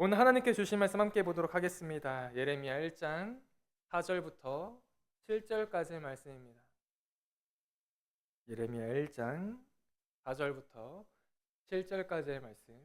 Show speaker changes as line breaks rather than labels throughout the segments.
오늘 하나님께 주신 말씀 함께 보도록 하겠습니다. 예레미야 1장 4절부터 7절까지의 말씀입니다. 예레미야 1장 4절부터 7절까지의 말씀.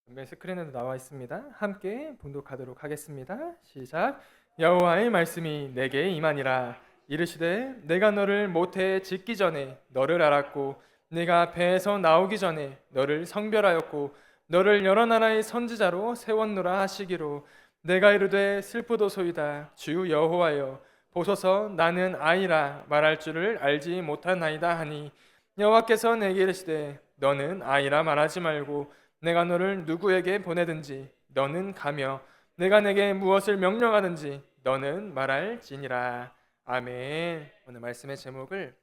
전면 스크린에도 나와 있습니다. 함께 봉독하도록 하겠습니다. 시작. 여호와의 말씀이 내게 임하니라. 이르시되 내가 너를 모태에 짓기 전에 너를 알았고 네가 배에서 나오기 전에 너를 성별하였고 너를 여러 나라의 선지자로 세웠노라 하시기로 내가 이르되 슬프도소이다. 주 여호와여 보소서 나는 아이라 말할 줄을 알지 못하나이다 하니 여호와께서 내게 이르시되 너는 아이라 말하지 말고 내가 너를 누구에게 보내든지 너는 가며 내가 내게 무엇을 명령하든지 너는 말할지니라. 아멘. 오늘 말씀의 제목을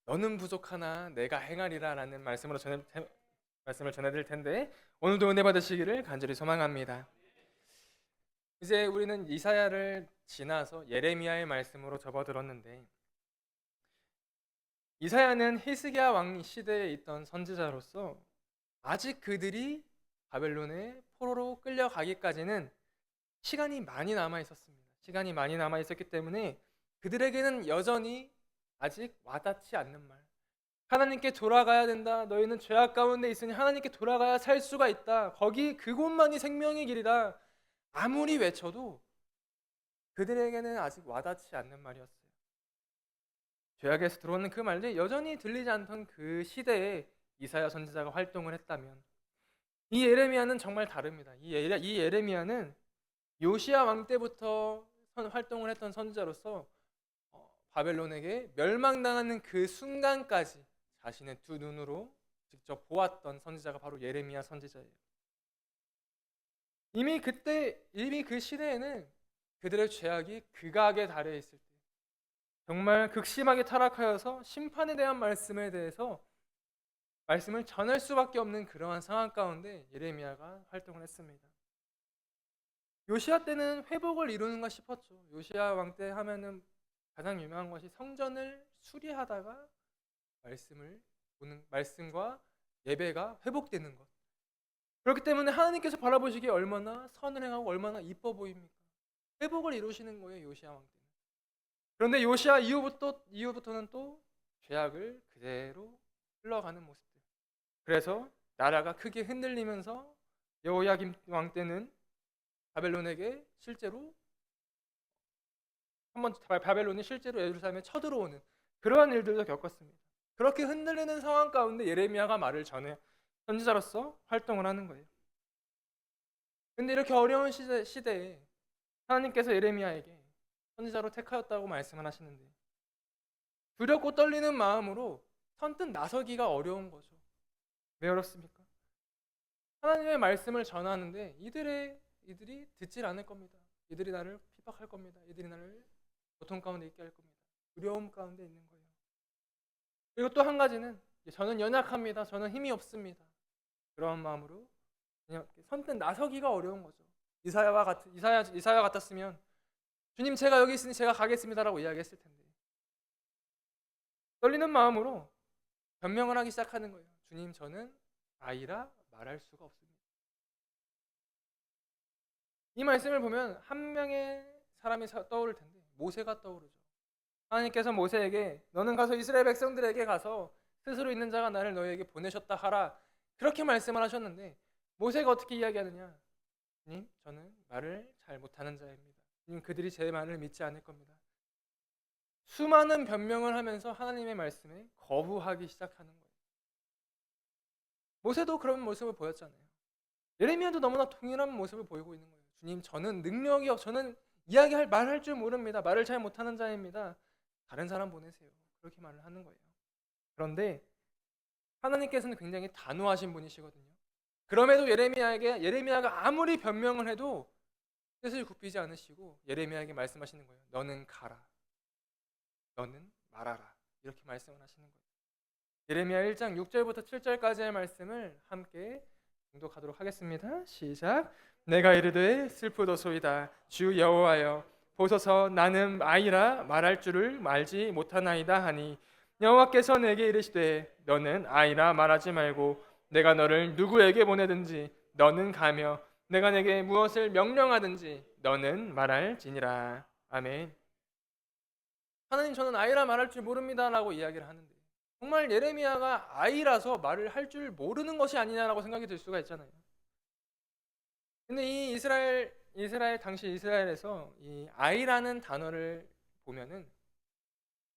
너는 부족하나 내가 행하리라 라는 말씀을 전해드릴 텐데 오늘도 은혜 받으시기를 간절히 소망합니다. 이제 우리는 이사야를 지나서 예레미야의 말씀으로 접어들었는데, 이사야는 히스기야 왕 시대에 있던 선지자로서 아직 그들이 바벨론의 포로로 끌려가기까지는 시간이 많이 남아 있었습니다. 시간이 많이 남아 있었기 때문에 그들에게는 여전히 아직 와닿지 않는 말, 하나님께 돌아가야 된다. 너희는 죄악 가운데 있으니 하나님께 돌아가야 살 수가 있다. 거기 그곳만이 생명의 길이다. 아무리 외쳐도 그들에게는 아직 와닿지 않는 말이었어요. 죄악에서 들어오는 그 말들이 여전히 들리지 않던 그 시대에 이사야 선지자가 활동을 했다면, 이 예레미야는 정말 다릅니다. 이 예레미야는 요시야 왕 때부터 활동을 했던 선지자로서 바벨론에게 멸망당하는 그 순간까지 자신의 두 눈으로 직접 보았던 선지자가 바로 예레미야 선지자예요. 이미 그 시대에는 그들의 죄악이 극악에 달해 있을 때, 정말 극심하게 타락하여서 심판에 대한 말씀에 대해서 말씀을 전할 수밖에 없는 그러한 상황 가운데 예레미야가 활동을 했습니다. 요시야 때는 회복을 이루는가 싶었죠. 요시야 왕 때 하면은 가장 유명한 것이 성전을 수리하다가 말씀과 예배가 회복되는 것. 그렇기 때문에 하나님께서 바라보시기에 얼마나 선을 행하고 얼마나 이뻐 보입니까? 회복을 이루시는 거예요, 요시야 왕 때는. 그런데 요시야 이후부터는 또 죄악을 그대로 흘러가는 모습들. 그래서 나라가 크게 흔들리면서 여호야김 왕 때는 바벨론이 실제로 예루살렘에 쳐들어오는 그러한 일들도 겪었습니다. 그렇게 흔들리는 상황 가운데 예레미야가 말을 전해 선지자로서 활동을 하는 거예요. 근데 이렇게 어려운 시대에 하나님께서 예레미야에게 선지자로 택하였다고 말씀을 하시는데, 두렵고 떨리는 마음으로 선뜻 나서기가 어려운 거죠. 왜 어렵습니까? 하나님의 말씀을 전하는데 이들이 듣질 않을 겁니다. 이들이 나를 핍박할 겁니다. 이들이 나를 고통 가운데 있게 할 겁니다. 두려움 가운데 있는 거예요. 그리고 또 한 가지는 저는 연약합니다. 저는 힘이 없습니다. 그런 마음으로 그냥 선뜻 나서기가 어려운 거죠. 이사야 같았으면 주님 제가 여기 있으니 제가 가겠습니다라고 이야기했을 텐데, 떨리는 마음으로 변명을 하기 시작하는 거예요. 주님 저는 아이라 말할 수가 없습니다. 이 말씀을 보면 한 명의 사람이 떠오를 텐데 모세가 떠오르죠. 하나님께서 모세에게 너는 가서 이스라엘 백성들에게 가서 스스로 있는 자가 나를 너희에게 보내셨다 하라, 그렇게 말씀을 하셨는데 모세가 어떻게 이야기하느냐? 주님 저는 말을 잘 못하는 자입니다. 주님 그들이 제 말을 믿지 않을 겁니다. 수많은 변명을 하면서 하나님의 말씀에 거부하기 시작하는 거예요. 모세도 그런 모습을 보였잖아요. 예레미야도 너무나 동일한 모습을 보이고 있는 거예요. 주님 저는 저는 말할 줄 모릅니다. 말을 잘 못하는 자입니다. 다른 사람 보내세요. 그렇게 말을 하는 거예요. 그런데 하나님께서는 굉장히 단호하신 분이시거든요. 그럼에도 예레미야가 아무리 변명을 해도 뜻을 굽히지 않으시고 예레미야에게 말씀하시는 거예요. 너는 가라. 너는 말하라. 이렇게 말씀을 하시는 거예요. 예레미야 1장 6절부터 7절까지의 말씀을 함께 봉독하도록 하겠습니다. 시작. 내가 이르되 슬프도소이다. 주 여호와여 보소서 나는 아이라 말할 줄을 알지 못하나이다 하니 여호와께서 내게 이르시되 너는 아이라 말하지 말고 내가 너를 누구에게 보내든지 너는 가며 내가 내게 무엇을 명령하든지 너는 말할지니라. 아멘. 하나님, 저는 아이라 말할 줄 모릅니다라고 이야기를 하는데, 정말 예레미야가 아이라서 말을 할 줄 모르는 것이 아니냐라고 생각이 들 수가 있잖아요. 근데 이 이스라엘 당시 이스라엘에서 이 아이라는 단어를 보면은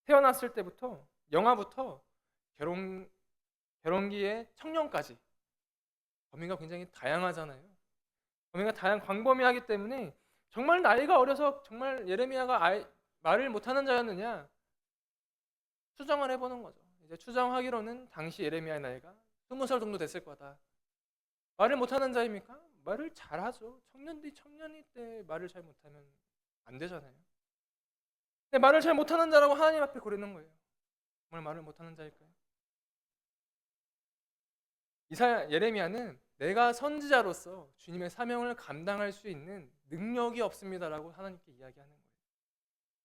태어났을 때부터 영아부터 결혼기에 청년까지 범위가 굉장히 다양하잖아요. 범위가 광범위하기 때문에 정말 나이가 어려서 정말 예레미야가 말을 못하는 자였느냐 추정을 해보는 거죠. 이제 추정하기로는 당시 예레미야의 나이가 20살 정도 됐을 거다. 말을 못하는 자입니까? 말을 잘하죠. 청년이 때 말을 잘 못하면 안 되잖아요. 근데 말을 잘 못하는 자라고 하나님 앞에 고르는 거예요. 정말 말을 못하는 자일까요? 예레미야는 내가 선지자로서 주님의 사명을 감당할 수 있는 능력이 없습니다라고 하나님께 이야기하는 거예요.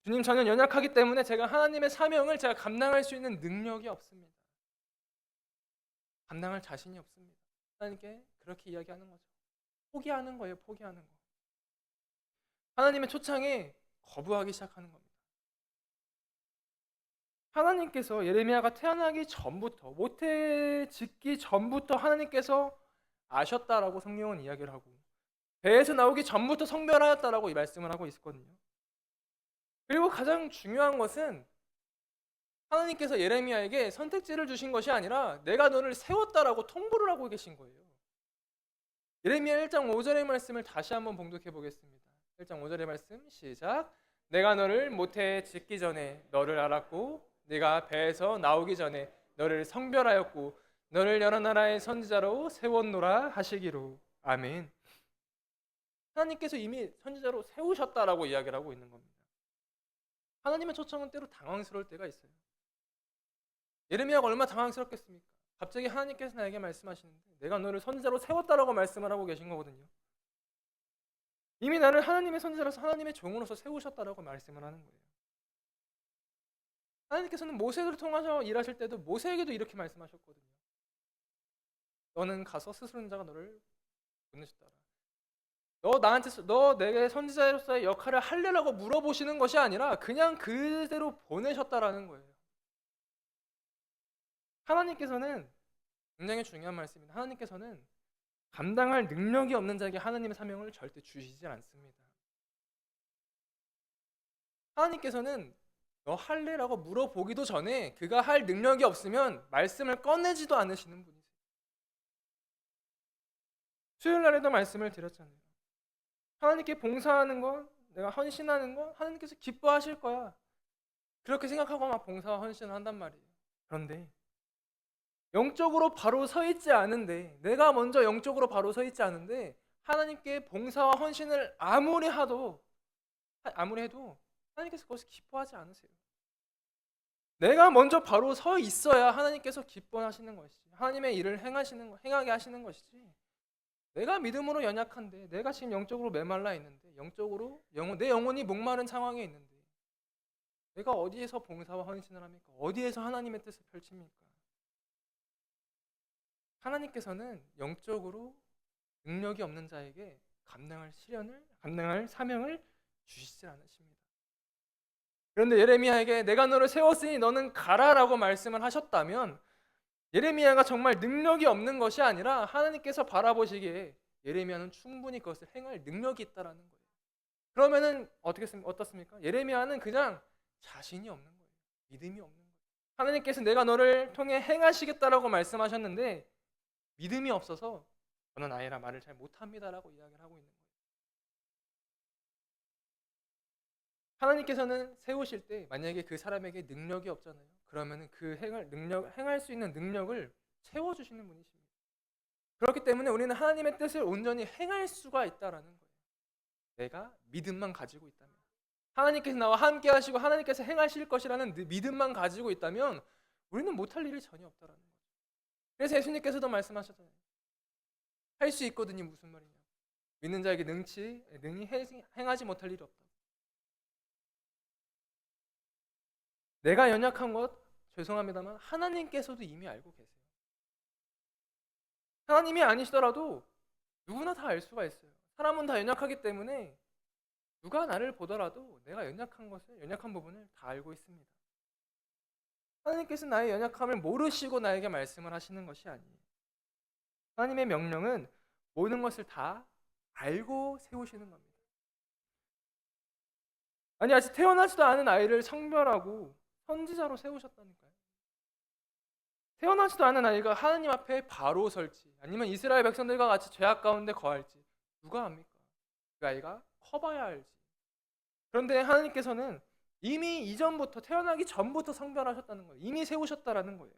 주님, 저는 연약하기 때문에 제가 하나님의 사명을 제가 감당할 수 있는 능력이 없습니다. 감당할 자신이 없습니다. 하나님께 그렇게 이야기하는 거죠. 포기하는 거예요. 포기하는 거. 하나님의 초청에 거부하기 시작하는 겁니다. 하나님께서 예레미야가 태어나기 전부터, 모태 짓기 전부터 하나님께서 아셨다라고 성경은 이야기를 하고, 배에서 나오기 전부터 성별하였다라고 이 말씀을 하고 있었거든요. 그리고 가장 중요한 것은 하나님께서 예레미야에게 선택지를 주신 것이 아니라 내가 너를 세웠다라고 통보를 하고 계신 거예요. 예레미야 1장 5절의 말씀을 다시 한번 봉독해 보겠습니다. 1장 5절의 말씀 시작. 내가 너를 모태에 짓기 전에 너를 알았고 네가 배에서 나오기 전에 너를 성별하였고 너를 여러 나라의 선지자로 세웠노라 하시기로. 아멘. 하나님께서 이미 선지자로 세우셨다라고 이야기를 하고 있는 겁니다. 하나님의 초청은 때로 당황스러울 때가 있어요. 예레미야가 얼마나 당황스럽겠습니까? 갑자기 하나님께서 나에게 말씀하시는데 내가 너를 선지자로 세웠다라고 말씀을 하고 계신 거거든요. 이미 나를 하나님의 선지자로서 하나님의 종으로서 세우셨다라고 말씀을 하는 거예요. 하나님께서는 모세를 통해서 일하실 때도 모세에게도 이렇게 말씀하셨거든요. 너는 가서 스스로는 자가 너를 보내셨다라. 너 내게 선지자로서의 역할을 할래라고 물어보시는 것이 아니라 그냥 그대로 보내셨다라는 거예요. 하나님께서는 굉장히 중요한 말씀입니다. 하나님께서는 감당할 능력이 없는 자에게 하나님의 사명을 절대 주시지 않습니다. 하나님께서는 너 할래라고 물어보기도 전에 그가 할 능력이 없으면 말씀을 꺼내지도 않으시는 분이세요. 수요일 날에도 말씀을 드렸잖아요. 하나님께 봉사하는 거, 내가 헌신하는 거 하나님께서 기뻐하실 거야. 그렇게 생각하고 막 봉사와 헌신을 한단 말이에요. 그런데 영적으로 바로 서 있지 않은데, 내가 먼저 영적으로 바로 서 있지 않은데 하나님께 봉사와 헌신을 아무리 해도 하나님께서 그것을 기뻐하지 않으세요. 내가 먼저 바로 서 있어야 하나님께서 기뻐하시는 것이지, 하나님의 일을 행하게 하시는 것이지, 내가 믿음으로 연약한데, 내가 지금 영적으로 메말라 있는데, 내 영혼이 목마른 상황에 있는데 내가 어디에서 봉사와 헌신을 합니까? 어디에서 하나님의 뜻을 펼칩니까? 하나님께서는 영적으로 능력이 없는 자에게 감당할 사명을 주시지 않으십니다. 그런데 예레미야에게 내가 너를 세웠으니 너는 가라라고 말씀을 하셨다면, 예레미야가 정말 능력이 없는 것이 아니라 하나님께서 바라보시기에 예레미야는 충분히 그것을 행할 능력이 있다라는 거예요. 그러면은 어떻습니까? 예레미야는 그냥 자신이 없는 거예요. 믿음이 없는 거예요. 하나님께서 내가 너를 통해 행하시겠다라고 말씀하셨는데 믿음이 없어서 저는 아이라 말을 잘 못합니다라고 이야기를 하고 있는 거예요. 하나님께서는 세우실 때 만약에 그 사람에게 능력이 없잖아요. 그러면은 그 행할 수 있는 능력을 채워주시는 분이십니다. 그렇기 때문에 우리는 하나님의 뜻을 온전히 행할 수가 있다라는 거예요. 내가 믿음만 가지고 있다면, 하나님께서 나와 함께 하시고 하나님께서 행하실 것이라는 믿음만 가지고 있다면 우리는 못할 일이 전혀 없다라는 거예요. 그래서 예수님께서도 말씀하셨잖아요. 할 수 있거든요. 무슨 말이냐? 믿는 자에게 능히 행하지 못할 일이 없다. 내가 연약한 것 죄송합니다만 하나님께서도 이미 알고 계세요. 하나님이 아니시더라도 누구나 다 알 수가 있어요. 사람은 다 연약하기 때문에 누가 나를 보더라도 내가 연약한 부분을 다 알고 있습니다. 하나님께서 나의 연약함을 모르시고 나에게 말씀을 하시는 것이 아니에요. 하나님의 명령은 모든 것을 다 알고 세우시는 겁니다. 아니, 아직 태어나지도 않은 아이를 성별하고 선지자로 세우셨다니까요. 태어나지도 않은 아이가 하나님 앞에 바로 설지 아니면 이스라엘 백성들과 같이 죄악 가운데 거할지 누가 압니까? 그 아이가 커봐야 알지. 그런데 하나님께서는 이미 이전부터 태어나기 전부터 성별하셨다는 거예요. 이미 세우셨다라는 거예요.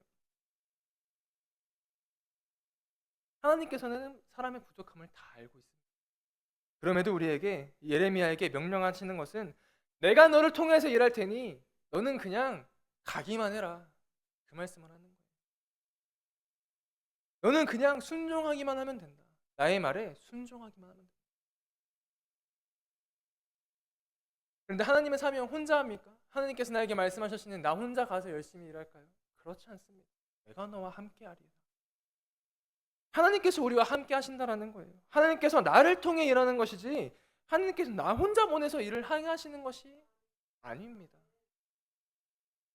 하나님께서는 사람의 부족함을 다 알고 있습니다. 그럼에도 우리에게 예레미야에게 명령하시는 것은 내가 너를 통해서 일할 테니 너는 그냥 가기만 해라. 그 말씀을 하는 거예요. 너는 그냥 순종하기만 하면 된다. 나의 말에 순종하기만 하면 된다. 그런데 하나님의 사명 혼자 합니까? 하나님께서 나에게 말씀하셨으니 나 혼자 가서 열심히 일할까요? 그렇지 않습니다. 내가 너와 함께 하리라. 하나님께서 우리와 함께 하신다라는 거예요. 하나님께서 나를 통해 일하는 것이지 하나님께서 나 혼자 보내서 일을 하게 하시는 것이 아닙니다.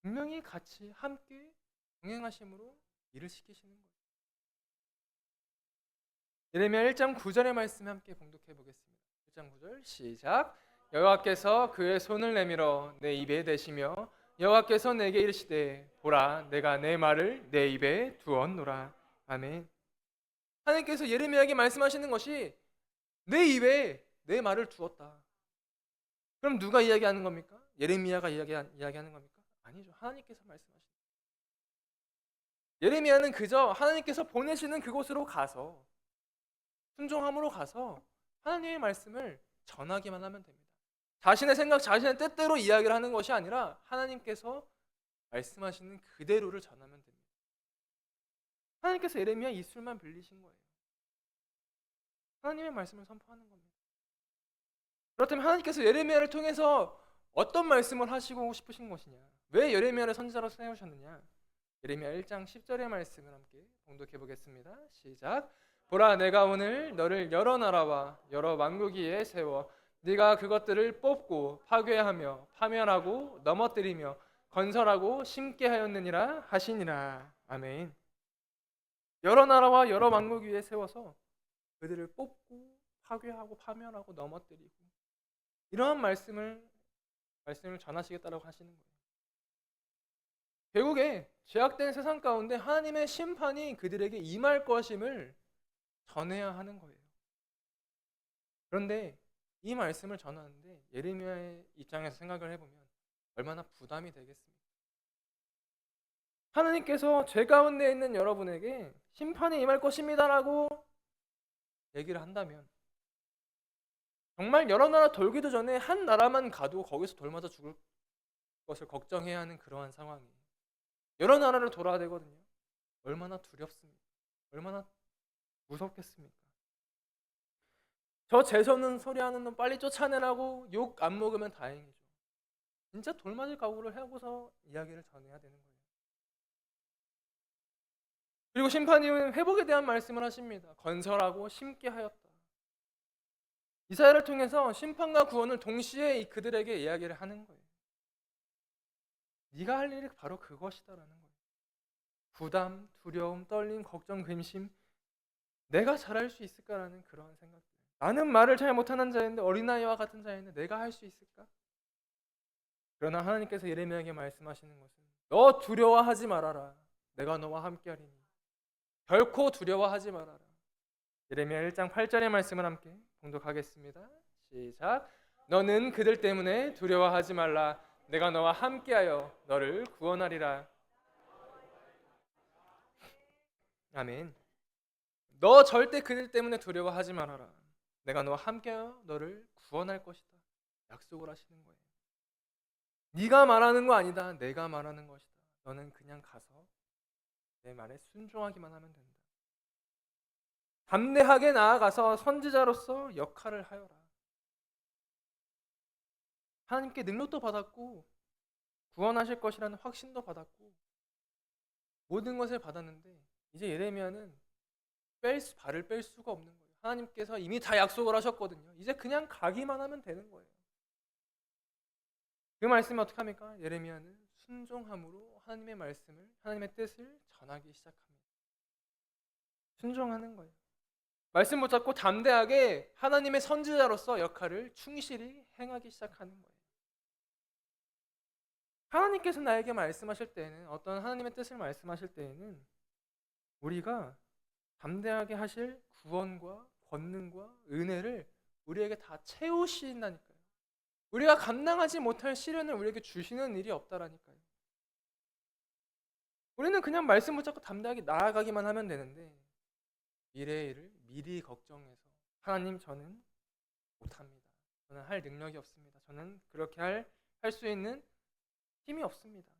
분명히 같이 함께 동행하심으로 일을 시키시는 거예요. 예레미야 1장 9절의 말씀 함께 봉독해 보겠습니다. 1장 9절 시작. 여호와께서 그의 손을 내밀어 내 입에 대시며 여호와께서 내게 이르시되 보라 내가 내 말을 내 입에 두었노라. 아멘. 하나님께서 예레미야에게 말씀하시는 것이 내 입에 내 말을 두었다. 그럼 누가 이야기하는 겁니까? 예레미야가 이야기하는 겁니까? 아니죠. 하나님께서 말씀하시는 거예요. 예레미야는 그저 하나님께서 보내시는 그곳으로 가서 순종함으로 가서 하나님의 말씀을 전하기만 하면 됩니다. 자신의 생각, 자신의 뜻대로 이야기를 하는 것이 아니라 하나님께서 말씀하시는 그대로를 전하면 됩니다. 하나님께서 예레미야 입술만 빌리신 거예요. 하나님의 말씀을 선포하는 겁니다. 그렇다면 하나님께서 예레미야를 통해서 어떤 말씀을 하시고 싶으신 것이냐? 왜 예레미야를 선지자로 세우셨느냐? 예레미야 1장 10절의 말씀을 함께 봉독해 보겠습니다. 시작. 보라 내가 오늘 너를 여러 나라와 여러 왕국 위에 세워 네가 그것들을 뽑고 파괴하며 파멸하고 넘어뜨리며 건설하고 심게 하였느니라 하시니라. 아멘. 여러 나라와 여러 왕국 위에 세워서 그들을 뽑고 파괴하고 파멸하고 넘어뜨리고 이러한 말씀을 전하시겠다라고 하시는 거예요. 결국에 죄악된 세상 가운데 하나님의 심판이 그들에게 임할 것임을 전해야 하는 거예요. 그런데 이 말씀을 전하는데 예레미야의 입장에서 생각을 해보면 얼마나 부담이 되겠습니까? 하나님께서 죄 가운데 있는 여러분에게 심판이 임할 것입니다라고 얘기를 한다면 정말 여러 나라 돌기도 전에 한 나라만 가도 거기서 돌 맞아 죽을 것을 걱정해야 하는 그러한 상황이에요. 여러 나라를 돌아야 되거든요. 얼마나 두렵습니까? 얼마나 무섭겠습니까? 저 재수없는 소리 하는 놈 빨리 쫓아내라고 욕 안 먹으면 다행이죠. 진짜 돌 맞을 각오를 하고서 이야기를 전해야 되는 거예요. 그리고 심판님은 회복에 대한 말씀을 하십니다. 건설하고 심게 하였다. 이사야를 통해서 심판과 구원을 동시에 그들에게 이야기를 하는 거예요. 네가 할 일이 바로 그것이다라는 거예요. 부담, 두려움, 떨림, 걱정, 근심 내가 잘할 수 있을까라는 그러한 생각들. 나는 말을 잘 못하는 자인데 어린아이와 같은 자인데 내가 할 수 있을까? 그러나 하나님께서 예레미야에게 말씀하시는 것은 너 두려워하지 말아라. 내가 너와 함께하리니. 결코 두려워하지 말아라. 예레미야 1장 8절의 말씀을 함께 봉독하겠습니다. 시작. 너는 그들 때문에 두려워하지 말라. 내가 너와 함께하여 너를 구원하리라. 아멘. 너 절대 그들 때문에 두려워하지 말아라. 내가 너와 함께하여 너를 구원할 것이다. 약속을 하시는 거예요. 네가 말하는 거 아니다. 내가 말하는 것이다. 너는 그냥 가서 내 말에 순종하기만 하면 된다. 담대하게 나아가서 선지자로서 역할을 하여라. 하나님께 능력도 받았고 구원하실 것이라는 확신도 받았고 모든 것을 받았는데 이제 예레미야는 발을 뺄 수가 없는 거예요. 하나님께서 이미 다 약속을 하셨거든요. 이제 그냥 가기만 하면 되는 거예요. 그 말씀이 어떻게 합니까? 예레미야는 순종함으로 하나님의 말씀을, 하나님의 뜻을 전하기 시작합니다. 순종하는 거예요. 말씀 붙잡고 담대하게 하나님의 선지자로서 역할을 충실히 행하기 시작하는 거예요. 하나님께서 나에게 말씀하실 때에는, 어떤 하나님의 뜻을 말씀하실 때에는 우리가 담대하게 하실 구원과 권능과 은혜를 우리에게 다 채우신다니까요. 우리가 감당하지 못할 시련을 우리에게 주시는 일이 없다라니까요. 우리는 그냥 말씀 붙잡고 담대하게 나아가기만 하면 되는데, 미래의 일을 미리 걱정해서 하나님, 저는 못합니다. 저는 할 능력이 없습니다. 저는 그렇게 할 수 있는 힘이 없습니다.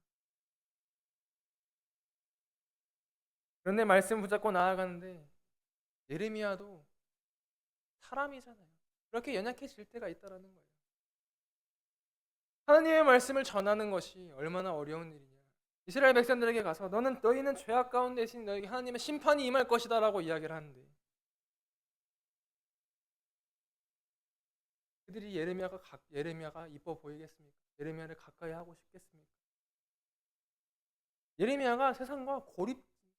그런데 말씀 붙잡고 나아가는데 예레미야도 사람이잖아요. 그렇게 연약해질 때가 있다라는 거예요. 하나님의 말씀을 전하는 것이 얼마나 어려운 일이냐. 이스라엘 백성들에게 가서 너희는 죄악 가운데 있으니 너에게 하나님의 심판이 임할 것이다라고 이야기를 하는데, 그들이 예레미야가 이뻐 보이겠습니까? 예레미야를 가까이 하고 싶겠습니까? 예레미야가 세상과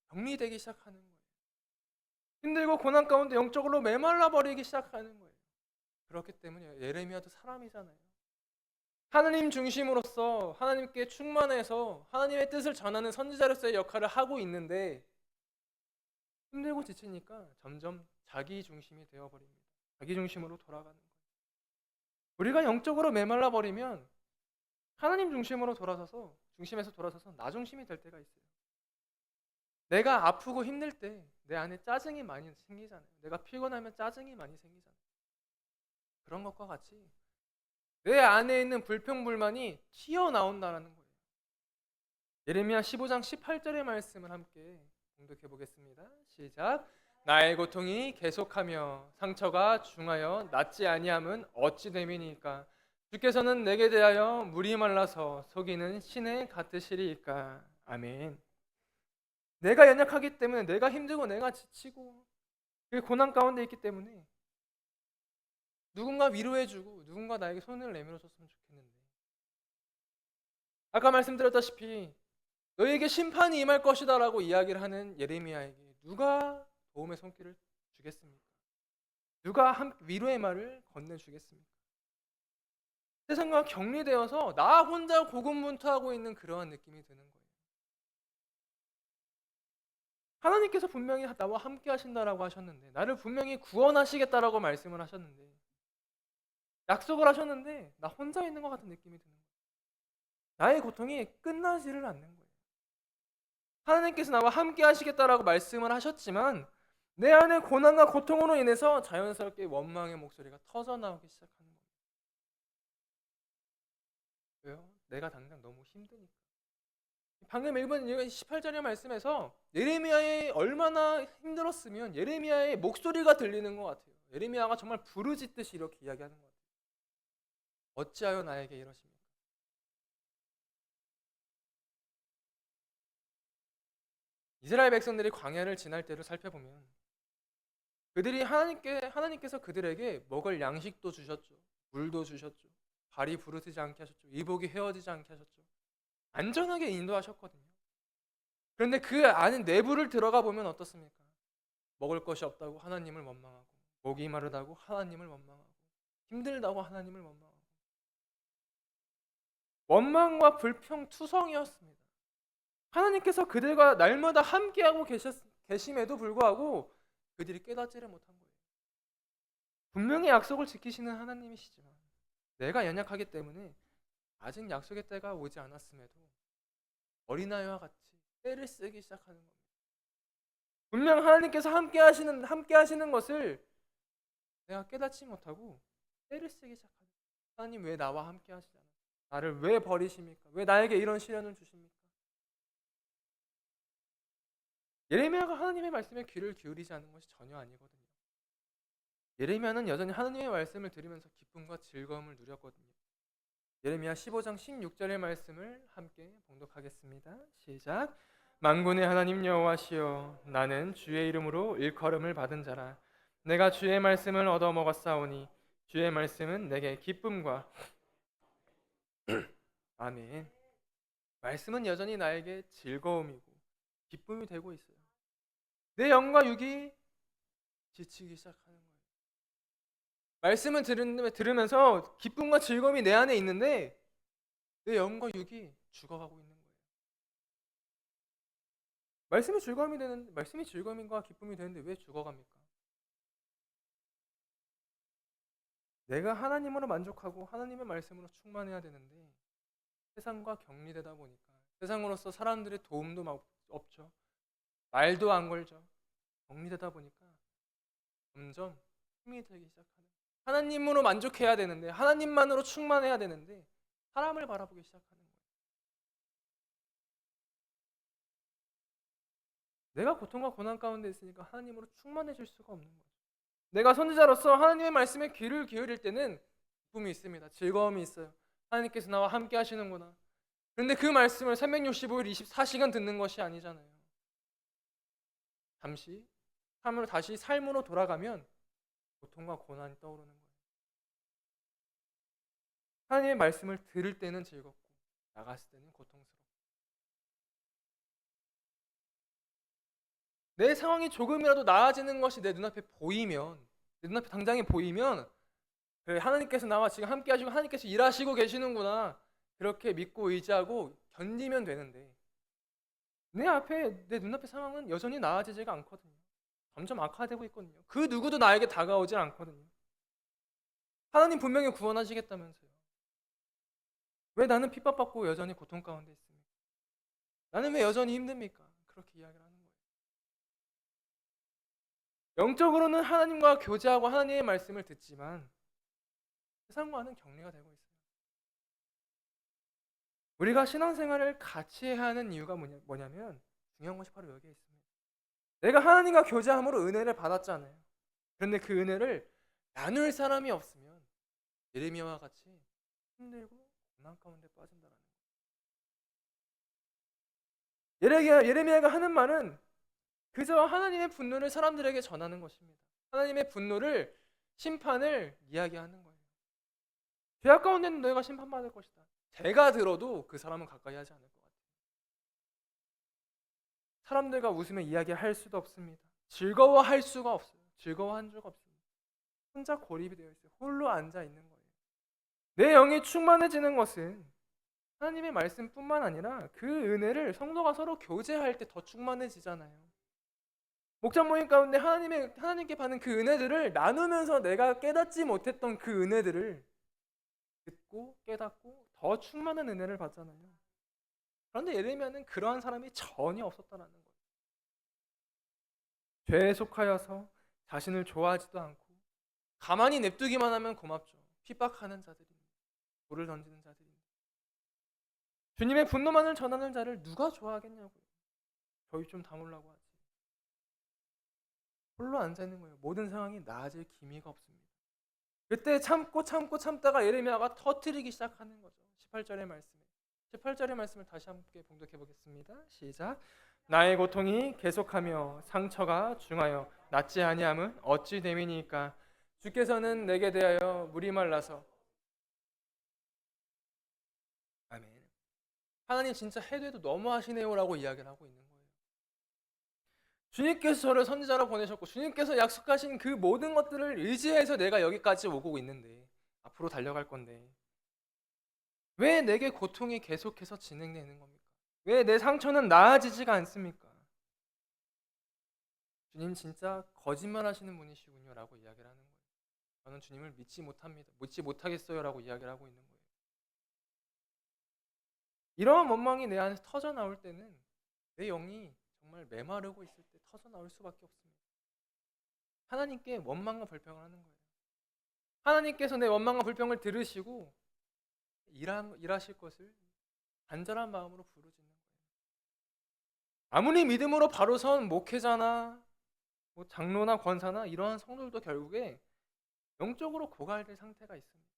격리되기 시작하는 거예요. 힘들고 고난 가운데 영적으로 메말라 버리기 시작하는 거예요. 그렇기 때문에 예레미야도 사람이잖아요. 하나님 중심으로서 하나님께 충만해서 하나님의 뜻을 전하는 선지자로서의 역할을 하고 있는데, 힘들고 지치니까 점점 자기 중심이 되어버립니다. 자기 중심으로 돌아가는 거예요. 우리가 영적으로 메말라 버리면 하나님 중심에서 돌아서서 나 중심이 될 때가 있어요. 내가 아프고 힘들 때 내 안에 짜증이 많이 생기잖아요. 내가 피곤하면 짜증이 많이 생기잖아요. 그런 것과 같이 내 안에 있는 불평불만이 튀어나온다는 거예요. 예레미야 15장 18절의 말씀을 함께 공독해 보겠습니다. 시작. 나의 고통이 계속하며 상처가 중하여 낫지 아니함은 어찌 됨이니까? 주께서는 내게 대하여 물이 말라서 속이는 신에 같으시리이까? 아멘. 내가 연약하기 때문에, 내가 힘들고 내가 지치고 그 고난 가운데 있기 때문에 누군가 위로해주고 누군가 나에게 손을 내밀어줬으면 좋겠는데, 아까 말씀드렸다시피 너에게 심판이 임할 것이다 라고 이야기를 하는 예레미야에게 누가 도움의 손길을 주겠습니까? 누가 위로의 말을 건네주겠습니까? 세상과 격리되어서 나 혼자 고군분투하고 있는 그러한 느낌이 드는 거예요. 하나님께서 분명히 나와 함께 하신다라고 하셨는데, 나를 분명히 구원하시겠다라고 말씀을 하셨는데, 약속을 하셨는데 나 혼자 있는 것 같은 느낌이 드는 거예요. 나의 고통이 끝나지를 않는 거예요. 하나님께서 나와 함께 하시겠다라고 말씀을 하셨지만 내 안에 고난과 고통으로 인해서 자연스럽게 원망의 목소리가 터져나오기 시작하는 거예요. 왜요? 내가 당장 너무 힘드니까. 방금 읽은 18절의 말씀에서 예레미야의 얼마나 힘들었으면 예레미야의 목소리가 들리는 것 같아요. 예레미야가 정말 부르짖듯이 이렇게 이야기하는 것 같아요. 어찌하여 나에게 이러십니까? 이스라엘 백성들이 광야를 지날 때를 살펴보면 하나님께서 그들에게 먹을 양식도 주셨죠. 물도 주셨죠. 발이 부르지지 않게 하셨죠. 이복이 헤어지지 않게 하셨죠. 안전하게 인도하셨거든요. 그런데 그 안에 내부를 들어가 보면 어떻습니까? 먹을 것이 없다고 하나님을 원망하고, 목이 마르다고 하나님을 원망하고, 힘들다고 하나님을 원망하고, 원망과 불평투성이었습니다. 하나님께서 그들과 날마다 함께하고 계심에도 불구하고 그들이 깨닫지를 못한 거예요. 분명히 약속을 지키시는 하나님이시지만 내가 연약하기 때문에 아직 약속의 때가 오지 않았음에도 어린아이와 같이 때를 쓰기 시작하는 겁니다. 분명 하나님께서 함께 하시는 것을 내가 깨닫지 못하고 때를 쓰기 시작하는 거예요. 하나님, 왜 나와 함께 하시지 않아요? 나를 왜 버리십니까? 왜 나에게 이런 시련을 주십니까? 예레미야가 하나님의 말씀에 귀를 기울이지 않은 것이 전혀 아니거든요. 예레미야는 여전히 하나님의 말씀을 들으면서 기쁨과 즐거움을 누렸거든요. 예레미야 15장 16절의 말씀을 함께 봉독하겠습니다. 시작. 만군의 하나님 여호와시여, 나는 주의 이름으로 일컬음을 받은 자라. 내가 주의 말씀을 얻어 먹었사오니 주의 말씀은 내게 기쁨과 아멘. 말씀은 여전히 나에게 즐거움이고 기쁨이 되고 있어요. 내 영과 육이 지치기 시작하는 거예요. 말씀을 들으면서 기쁨과 즐거움이 내 안에 있는데 내 영과 육이 죽어가고 있는 거예요. 말씀이 즐거움과 기쁨이 되는데 왜 죽어갑니까? 내가 하나님으로 만족하고 하나님의 말씀으로 충만해야 되는데 세상과 격리되다 보니까 세상으로서 사람들의 도움도 막 없죠. 말도 안 걸죠. 격리되다 보니까 점점 힘이 들기 시작하는. 하나님으로 만족해야 되는데 하나님만으로 충만해야 되는데 사람을 바라보기 시작하는 거예요. 내가 고통과 고난 가운데 있으니까 하나님으로 충만해질 수가 없는 거죠. 내가 선지자로서 하나님의 말씀에 귀를 기울일 때는 기쁨이 있습니다. 즐거움이 있어요. 하나님께서 나와 함께 하시는구나. 그런데 그 말씀을 365일 24시간 듣는 것이 아니잖아요. 잠시 다시 삶으로 돌아가면 고통과 고난이 떠오르는 거예요. 하나님의 말씀을 들을 때는 즐겁고 나갔을 때는 고통스럽고 내 상황이 조금이라도 나아지는 것이 내 눈앞에 보이면 내 눈앞에 당장에 보이면 그래, 하나님께서 나와 지금 함께 하시고 하나님께서 일하시고 계시는구나 그렇게 믿고 의지하고 견디면 되는데 내 눈앞의 상황은 여전히 나아지지가 않거든요. 점점 악화되고 있거든요. 그 누구도 나에게 다가오질 않거든요. 하나님 분명히 구원하시겠다면서요. 왜 나는 핍박받고 여전히 고통 가운데 있습니까? 나는 왜 여전히 힘듭니까? 그렇게 이야기를 하는 거예요. 영적으로는 하나님과 교제하고 하나님의 말씀을 듣지만 세상과는 격리가 되고 있어요. 우리가 신앙생활을 같이 해야 하는 이유가 뭐냐면 중요한 것이 바로 여기에 있습니다. 내가 하나님과 교제함으로 은혜를 받았잖아요. 그런데 그 은혜를 나눌 사람이 없으면 예레미야와 같이 힘들고 고난 가운데 빠진다라는 거예요. 예레미야가 하는 말은 그저 하나님의 분노를 사람들에게 전하는 것입니다. 하나님의 분노를 심판을 이야기하는 거예요. 죄악 가운데는 너희가 심판받을 것이다. 제가 들어도 그 사람은 가까이 하지 않을 것 같아요. 사람들과 웃으며 이야기할 수도 없습니다. 즐거워할 수가 없어요. 즐거워한 적 없습니다. 혼자 고립이 되어 있어요. 홀로 앉아 있는 거예요. 내 영이 충만해지는 것은 하나님의 말씀뿐만 아니라 그 은혜를 성도가 서로 교제할 때 더 충만해지잖아요. 목장 모임 가운데 하나님께 받는 그 은혜들을 나누면서 내가 깨닫지 못했던 그 은혜들을 듣고 깨닫고 더 충만한 은혜를 받잖아요. 그런데 예레미야는 그러한 사람이 전혀 없었다라는 거예요. 죄에 속하여서 자신을 좋아하지도 않고 가만히 냅두기만 하면 고맙죠. 핍박하는 자들입니다. 돌을 던지는 자들입니다. 주님의 분노만을 전하는 자를 누가 좋아하겠냐고요. 저희 좀 다물라고 하지. 홀로 앉아있는 거예요. 모든 상황이 나아질 기미가 없습니다. 그때 참다가 예레미야가 터뜨리기 시작하는 거죠. 18절의 말씀에. 18절의 말씀을 다시 함께 봉독해 보겠습니다. 시작. 나의 고통이 계속하며 상처가 중하여 낫지 아니함은 어찌 됨이니까 주께서는 내게 대하여 물이 말라서 아멘. 하나님 진짜 해도 해도 너무하시네요라고 이야기를 하고 있는 거예요. 주님께서 저를 선지자로 보내셨고 주님께서 약속하신 그 모든 것들을 의지해서 내가 여기까지 오고 있는데 앞으로 달려갈 건데 왜 내게 고통이 계속해서 진행되는 겁니까? 왜 내 상처는 나아지지가 않습니까? 주님 진짜 거짓말 하시는 분이시군요 라고 이야기를 하는 거예요. 저는 주님을 믿지 못합니다. 믿지 못하겠어요 라고 이야기를 하고 있는 거예요. 이러한 원망이 내 안에서 터져 나올 때는 내 영이 정말 메마르고 있을 때 터져 나올 수밖에 없습니다. 하나님께 원망과 불평을 하는 거예요. 하나님께서 내 원망과 불평을 들으시고 일하실 것을 간절한 마음으로 부르짖는 거예요. 아무리 믿음으로 바로 선 목회자나 뭐 장로나 권사나 이러한 성도들도 결국에 영적으로 고갈될 상태가 있습니다.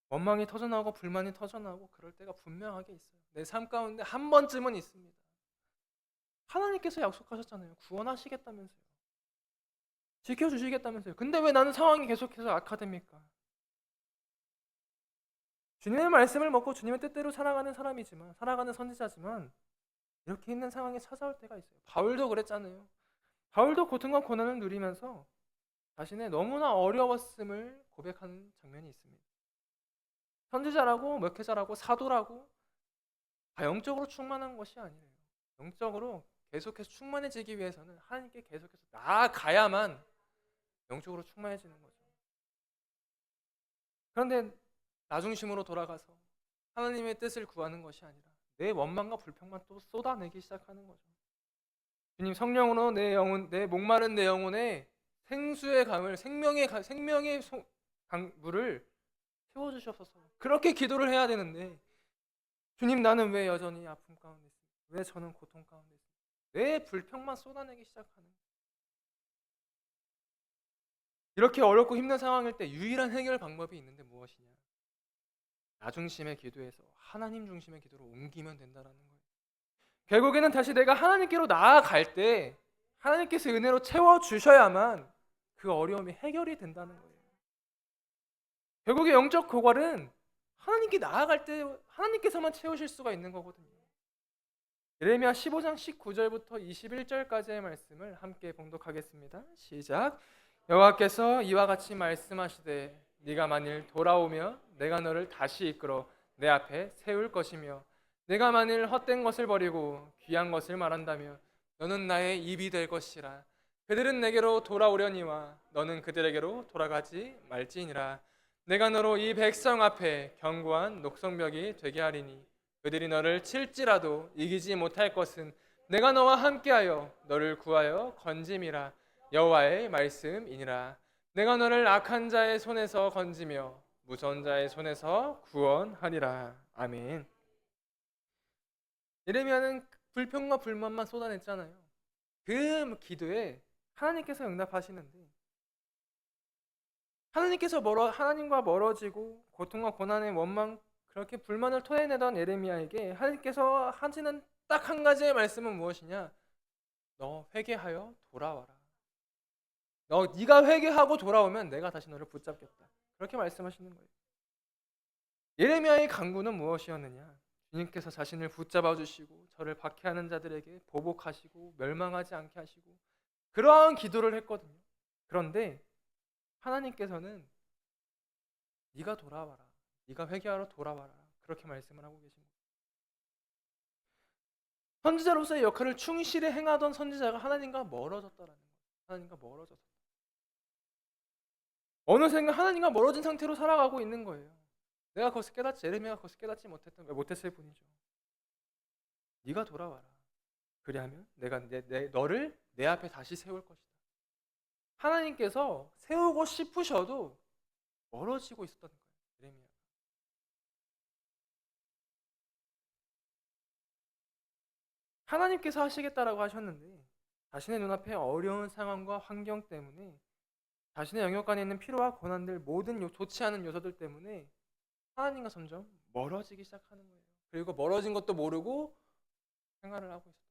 원망이 터져나오고 불만이 터져나오고 그럴 때가 분명하게 있어요. 내 삶 가운데 한 번쯤은 있습니다. 하나님께서 약속하셨잖아요. 구원하시겠다면서요. 지켜주시겠다면서요. 근데 왜 나는 상황이 계속해서 악화됩니까? 주님의 말씀을 먹고 주님의 뜻대로 살아가는 선지자지만 이렇게 있는 상황이 찾아올 때가 있어요. 바울도 그랬잖아요. 바울도 고통과 고난을 누리면서 자신의 너무나 어려웠음을 고백하는 장면이 있습니다. 선지자라고 목회자라고 사도라고 다 영적으로 충만한 것이 아니에요. 영적으로 계속해서 충만해지기 위해서는 하나님께 계속해서 나아가야만 영적으로 충만해지는 거죠. 그런데 나 중심으로 돌아가서 하나님의 뜻을 구하는 것이 아니라 내 원망과 불평만 또 쏟아내기 시작하는 거죠. 주님 성령으로 내 영혼, 내 목마른 내 영혼에 생수의 강을 생명의 물을 채워 주시옵소서. 그렇게 기도를 해야 되는데 주님 나는 왜 여전히 아픔 가운데 있습니까? 왜 저는 고통 가운데 있습니까? 내 불평만 쏟아내기 시작하는 거예요. 이렇게 어렵고 힘든 상황일 때 유일한 해결 방법이 있는데 무엇이냐? 나 중심의 기도에서 하나님 중심의 기도로 옮기면 된다라는 거예요. 결국에는 다시 내가 하나님께로 나아갈 때 하나님께서 은혜로 채워 주셔야만 그 어려움이 해결이 된다는 거예요. 결국에 영적 고갈은 하나님께 나아갈 때 하나님께서만 채우실 수가 있는 거거든요. 예레미야 15장 19절부터 21절까지의 말씀을 함께 봉독하겠습니다. 시작. 여호와께서 이와 같이 말씀하시되 네가 만일 돌아오며 내가 너를 다시 이끌어 내 앞에 세울 것이며 내가 만일 헛된 것을 버리고 귀한 것을 말한다면 너는 나의 입이 될 것이라. 그들은 내게로 돌아오려니와 너는 그들에게로 돌아가지 말지니라. 내가 너로 이 백성 앞에 견고한 녹성벽이 되게 하리니 그들이 너를 칠지라도 이기지 못할 것은 내가 너와 함께하여 너를 구하여 건짐이라. 여호와의 말씀이니라. 내가 너를 악한 자의 손에서 건지며 무서운 자의 손에서 구원하리라. 아멘. 예레미야는 불평과 불만만 쏟아냈잖아요. 그 기도에 하나님께서 응답하시는데 하나님과 멀어지고 고통과 고난의 원망 그렇게 불만을 토해내던 예레미야에게 하나님께서 하시는 딱 한 가지의 말씀은 무엇이냐? 너 회개하여 돌아와라. 네가 회개하고 돌아오면 내가 다시 너를 붙잡겠다. 그렇게 말씀하시는 거예요. 예레미야의 간구는 무엇이었느냐? 주님께서 자신을 붙잡아 주시고 저를 박해하는 자들에게 보복하시고 멸망하지 않게 하시고 그러한 기도를 했거든요. 그런데 하나님께서는 네가 돌아와라. 네가 회개하러 돌아와라. 그렇게 말씀을 하고 계신 거예요. 선지자로서의 역할을 충실히 행하던 선지자가 하나님과 멀어졌다라는 거예요. 하나님과 멀어졌다. 어느샌가 하나님과 멀어진 상태로 살아가고 있는 거예요. 내가 그것을 깨닫지 예레미야가 그것을 깨닫지 못했을 뿐이죠. 네가 돌아와라. 그리하면 내가 너를 내 앞에 다시 세울 것이다. 하나님께서 세우고 싶으셔도 멀어지고 있었던 거예요. 예레미야. 하나님께서 하시겠다라고 하셨는데 자신의 눈앞에 어려운 상황과 환경 때문에 자신의 영역관에 있는 피로와 고난들 모든 좋지 않은 요소들 때문에 하나님과 점점 멀어지기 시작하는 거예요. 그리고 멀어진 것도 모르고 생활을 하고 있어요.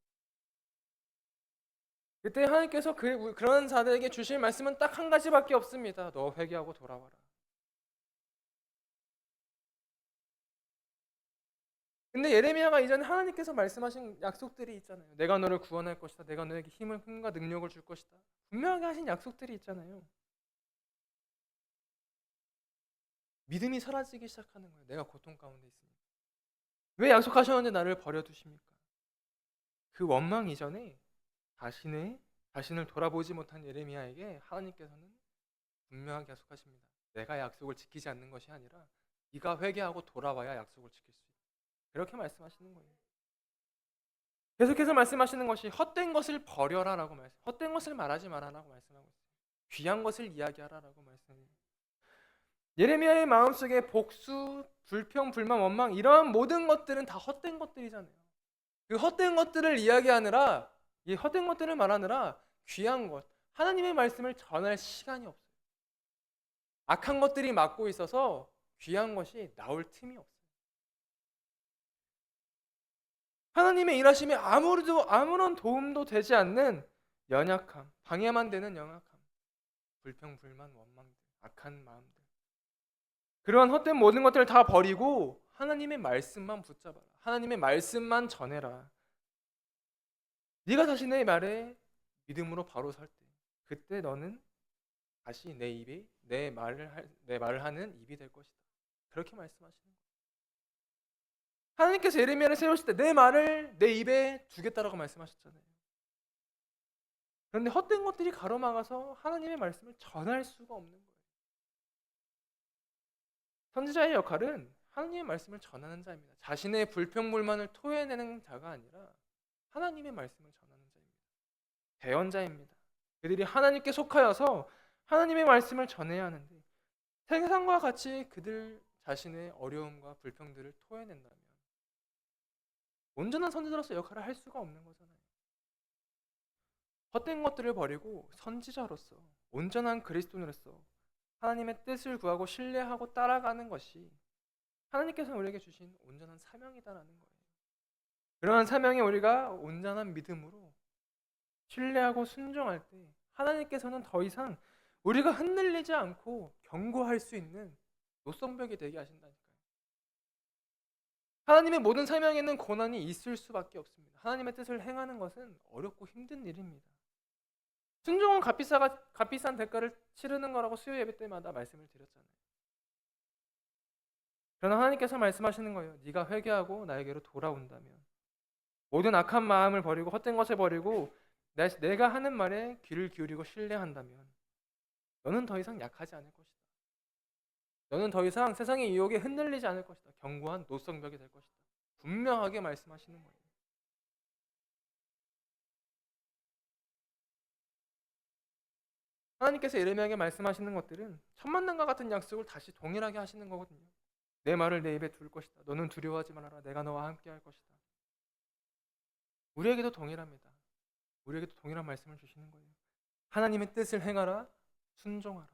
그때 하나님께서 그런 자들에게 주실 말씀은 딱 한 가지밖에 없습니다. 너 회개하고 돌아와라. 근데 예레미야가 이전에 하나님께서 말씀하신 약속들이 있잖아요. 내가 너를 구원할 것이다. 내가 너에게 힘과 능력을 줄 것이다. 분명하게 하신 약속들이 있잖아요. 믿음이 사라지기 시작하는 거예요. 내가 고통 가운데 있으니까. 왜 약속하셨는데 나를 버려두십니까? 그 원망 이전에 자신을 돌아보지 못한 예레미야에게 하나님께서는 분명하게 약속하십니다. 내가 약속을 지키지 않는 것이 아니라 네가 회개하고 돌아와야 약속을 지킬 수 있다. 그렇게 말씀하시는 거예요. 계속해서 말씀하시는 것이 헛된 것을 버려라라고 헛된 것을 말하지 마라라고 말씀하고 있어요. 귀한 것을 이야기하라라고 말씀해요. 예레미야의 마음속에 복수, 불평, 불만, 원망 이러한 모든 것들은 다 헛된 것들이잖아요. 그 헛된 것들을 이야기하느라 이 헛된 것들을 말하느라 귀한 것, 하나님의 말씀을 전할 시간이 없어요. 악한 것들이 막고 있어서 귀한 것이 나올 틈이 없어요. 하나님의 일하심에 아무런 도움도 되지 않는 연약함, 방해만 되는 연약함. 불평, 불만, 원망들, 악한 마음들, 그런 헛된 모든 것들을 다 버리고 하나님의 말씀만 붙잡아라. 하나님의 말씀만 전해라. 네가 자신의 말에 믿음으로 바로 설 때, 그때 너는 다시 내 입이 내 말을 하는 입이 될 것이다. 그렇게 말씀하시는 거예요. 하나님께서 예레미야를 세우실 때 내 말을 내 입에 두겠다라고 말씀하셨잖아요. 그런데 헛된 것들이 가로막아서 하나님의 말씀을 전할 수가 없는 거예요. 선지자의 역할은 하나님의 말씀을 전하는 자입니다. 자신의 불평불만을 토해내는 자가 아니라 하나님의 말씀을 전하는 자입니다. 대언자입니다. 그들이 하나님께 속하여서 하나님의 말씀을 전해야 하는데 세상과 같이 그들 자신의 어려움과 불평들을 토해낸다면 온전한 선지자로서 역할을 할 수가 없는 거잖아요. 헛된 것들을 버리고 선지자로서 온전한 그리스도인으로서 하나님의 뜻을 구하고 신뢰하고 따라가는 것이 하나님께서 우리에게 주신 온전한 사명이다라는 거예요. 그러한 사명에 우리가 온전한 믿음으로 신뢰하고 순종할 때 하나님께서는 더 이상 우리가 흔들리지 않고 견고할 수 있는 노성벽이 되게 하신다니까요. 하나님의 모든 사명에는 고난이 있을 수밖에 없습니다. 하나님의 뜻을 행하는 것은 어렵고 힘든 일입니다. 순종은 값비싼 대가를 치르는 거라고 수요 예배 때마다 말씀을 드렸잖아요. 그러나 하나님께서 말씀하시는 거예요. 네가 회개하고 나에게로 돌아온다면, 모든 악한 마음을 버리고 헛된 것을 버리고 내가 하는 말에 귀를 기울이고 신뢰한다면 너는 더 이상 약하지 않을 것이다. 너는 더 이상 세상의 유혹에 흔들리지 않을 것이다. 견고한 노성벽이 될 것이다. 분명하게 말씀하시는 거예요. 하나님께서 예레미야에게 말씀하시는 것들은 천만남과 같은 약속을 다시 동일하게 하시는 거거든요. 내 말을 내 입에 둘 것이다. 너는 두려워하지 말아라. 내가 너와 함께 할 것이다. 우리에게도 동일합니다. 우리에게도 동일한 말씀을 주시는 거예요. 하나님의 뜻을 행하라. 순종하라.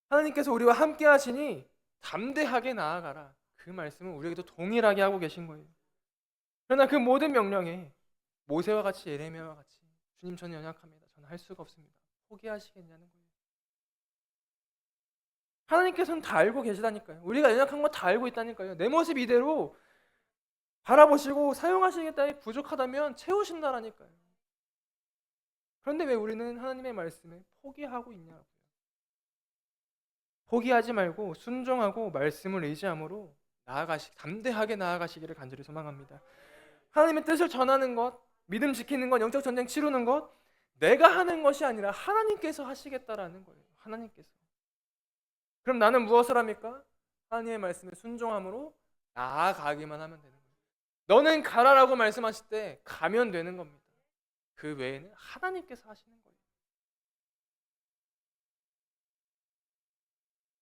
하나님께서 우리와 함께 하시니 담대하게 나아가라. 그 말씀은 우리에게도 동일하게 하고 계신 거예요. 그러나 그 모든 명령에 모세와 같이 예레미야와 같이 주님 저는 연약합니다. 저는 할 수가 없습니다. 포기하시겠냐는 거예요. 하나님께서는 다 알고 계시다니까요. 우리가 연약한 거 다 알고 있다니까요. 내 모습 이대로 바라보시고 사용하시겠다니 부족하다면 채우신다라니까요. 그런데 왜 우리는 하나님의 말씀에 포기하고 있냐고요. 포기하지 말고 순종하고 말씀을 의지함으로 담대하게 나아가시기를 간절히 소망합니다. 하나님의 뜻을 전하는 것, 믿음 지키는 것, 영적 전쟁 치르는 것, 내가 하는 것이 아니라 하나님께서 하시겠다라는 거예요. 하나님께서. 그럼 나는 무엇을 합니까? 하나님의 말씀에 순종함으로 나아가기만 하면 되는 거예요. 너는 가라라고 말씀하실 때 가면 되는 겁니다. 그 외에는 하나님께서 하시는 거예요.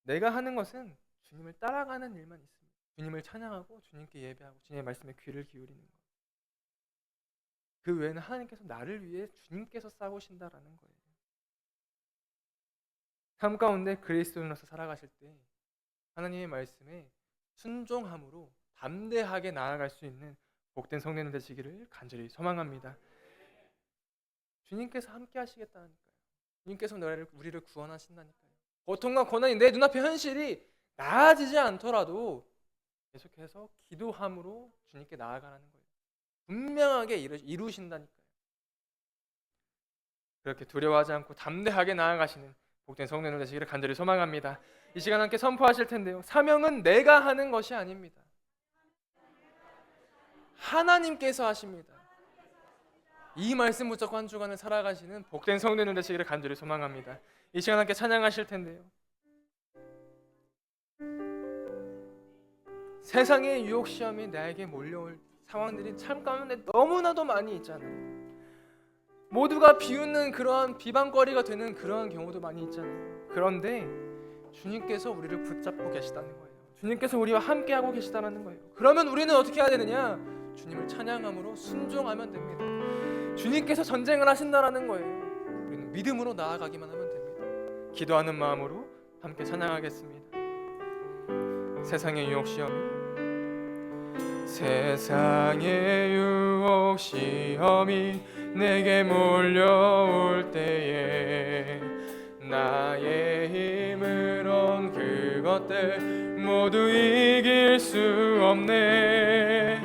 내가 하는 것은 주님을 따라가는 일만 있습니다. 주님을 찬양하고 주님께 예배하고 주님의 말씀에 귀를 기울이는 것. 그 외에는 하나님께서 나를 위해 주님께서 싸우신다라는 거예요. 삶 가운데 그리스도인으로서 살아가실 때 하나님의 말씀에 순종함으로 담대하게 나아갈 수 있는 복된 성도님 되시기를 간절히 소망합니다. 주님께서 함께 하시겠다니까요. 주님께서 우리를 구원하신다니까요. 고통과 고난이 내 눈앞의 현실이 나아지지 않더라도 계속해서 기도함으로 주님께 나아가라는 거예요. 분명하게 이루신다니까요. 그렇게 두려워하지 않고 담대하게 나아가시는 복된 성도님 되시기를 간절히 소망합니다. 이 시간 함께 선포하실 텐데요. 사명은 내가 하는 것이 아닙니다. 하나님께서 하십니다. 이 말씀 붙잡고 한 주간을 살아가시는 복된 성도님 되시기를 간절히 소망합니다. 이 시간 함께 찬양하실 텐데요. 세상의 유혹 시험이 나에게 몰려올 상황들이 삶 가운데 너무나도 많이 있잖아요. 모두가 비웃는 그러한 비방거리가 되는 그러한 경우도 많이 있잖아요. 그런데 주님께서 우리를 붙잡고 계시다는 거예요. 주님께서 우리와 함께하고 계시다는 거예요. 그러면 우리는 어떻게 해야 되느냐? 주님을 찬양함으로 순종하면 됩니다. 주님께서 전쟁을 하신다라는 거예요. 우리는 믿음으로 나아가기만 하면 됩니다. 기도하는 마음으로 함께 찬양하겠습니다. 세상의 유혹 시험이 내게 몰려올 때에 나의 힘으론 그것들 모두 이길 수 없네.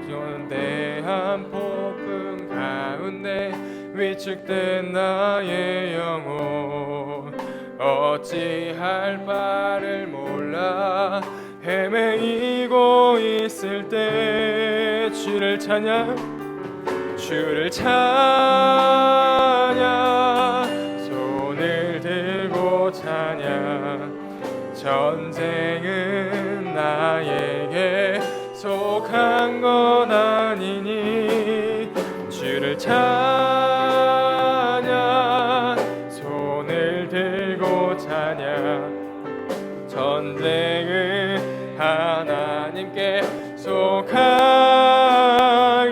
존대한 폭풍 가운데 위축된 나의 영혼, 어찌할 바를 몰라 헤매이고 있을 때 주를 찬양, 주를 찬양, 손을 들고 찬양. 전쟁은 나에게 속한 건 아니니 주를 찬양, 손을 들고 찬양. 전쟁은 하나님께 속한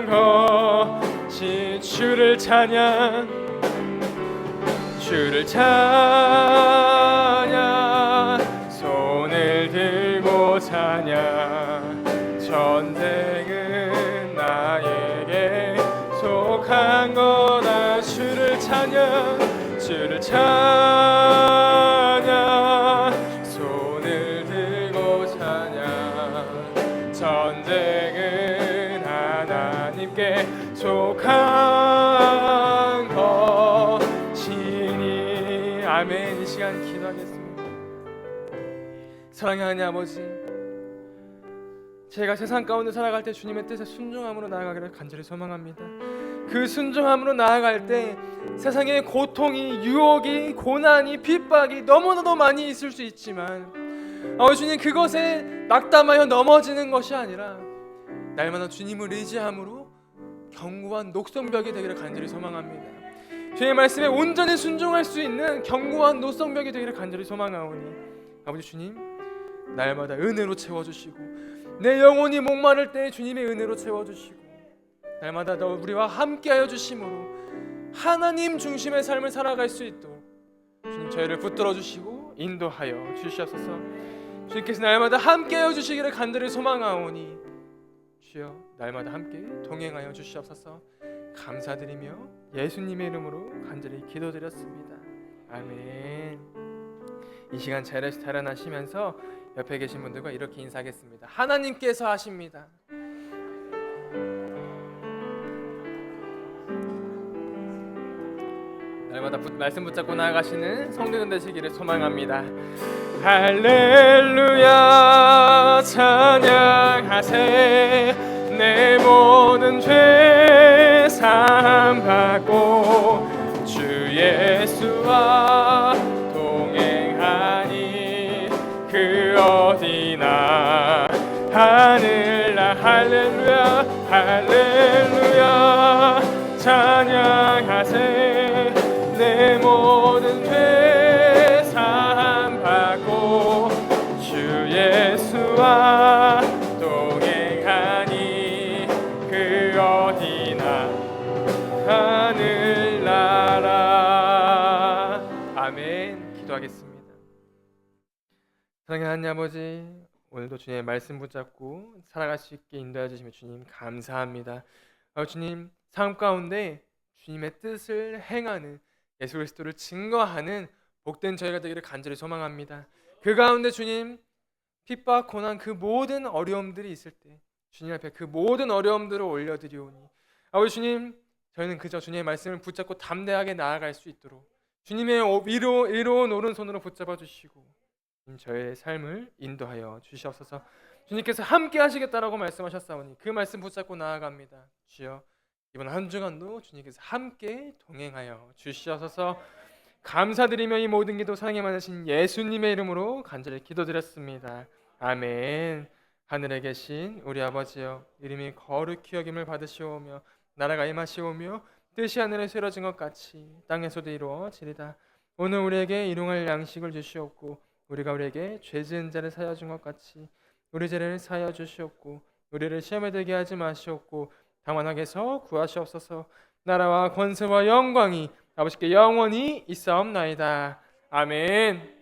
것이 주를 찬양, 주를 찬양, 손을 들고 찬양. 전쟁은 나에게 속한 거다. 주를 찬양, 주를 찬양, 손을 들고 찬양. 전쟁은 하나님께 속한 것이니. 아멘. 이 시간 기도하겠습니다. 사랑하는 아버지, 제가 세상 가운데 살아갈 때 주님의 뜻에 순종함으로 나아가기를 간절히 소망합니다. 그 순종함으로 나아갈 때 세상에 고통이, 유혹이, 고난이, 핍박이 너무나도 많이 있을 수 있지만 주님, 그것에 낙담하여 넘어지는 것이 아니라 날마다 주님을 의지함으로 견고한 녹성벽이 되기를 간절히 소망합니다. 주님의 말씀에 온전히 순종할 수 있는 견고한 녹성벽이 되기를 간절히 소망하오니 아버지 주님, 날마다 은혜로 채워주시고 내 영혼이 목마를 때 주님의 은혜로 채워주시고 날마다 우리와 함께하여 주심으로 하나님 중심의 삶을 살아갈 수 있도록 주님 저희를 붙들어 주시고 인도하여 주시옵소서. 주님께서 날마다 함께하여 주시기를 간절히 소망하오니 주여 날마다 함께 동행하여 주시옵소서. 감사드리며 예수님의 이름으로 간절히 기도드렸습니다. 아멘. 이 시간 자리에서 달아나시면서 옆에 계신 분들과 이렇게 인사하겠습니다. 하나님께서 하십니다. 날마다 말씀 붙잡고 나아가시는 성도들 되시기를 소망합니다. 할렐루야 찬양하세. 내 모든 죄 사함 받고 주 예수와 동행하니 그 어디나 하늘나. 할렐루야 할렐루야 찬양하세. 내 모든 죄 사함 받고 주 예수와 동행하니 그 어디나 하늘나라. 아멘. 기도하겠습니다. 사랑하는 하나님 아버지, 오늘도 주님의 말씀 붙잡고 살아갈 수 있게 인도해 주시며 주님 감사합니다. 주님 삶 가운데 주님의 뜻을 행하는 예수 그리스도를 증거하는 복된 저희가 되기를 간절히 소망합니다. 그 가운데 주님 핍박, 고난, 그 모든 어려움들이 있을 때 주님 앞에 그 모든 어려움들을 올려드리오니 아버지 주님, 저희는 그저 주님의 말씀을 붙잡고 담대하게 나아갈 수 있도록 주님의 위로운 오른손으로 붙잡아 주시고 저의 삶을 인도하여 주시옵소서. 주님께서 함께 하시겠다라고 말씀하셨사오니 그 말씀 붙잡고 나아갑니다. 주여 이번 한 주간도 주님께서 함께 동행하여 주시옵소서. 감사드리며 이 모든 기도 사랑이 많으신 예수님의 이름으로 간절히 기도드렸습니다. 아멘. 하늘에 계신 우리 아버지여, 이름이 거룩히 여김을 받으시오며 나라가 임하시오며 뜻이 하늘에서 이루어진 것 같이 땅에서도 이루어지리다. 오늘 우리에게 일용할 양식을 주시옵고 우리가 우리에게 죄 지은 자를 사하여 준 것 같이 우리 죄를 사하여 주시옵고 우리를 시험에 들게 하지 마시옵고 다만 악에서 구하시옵소서. 나라와 권세와 영광이 아버지께 영원히 있사옵나이다. 아멘.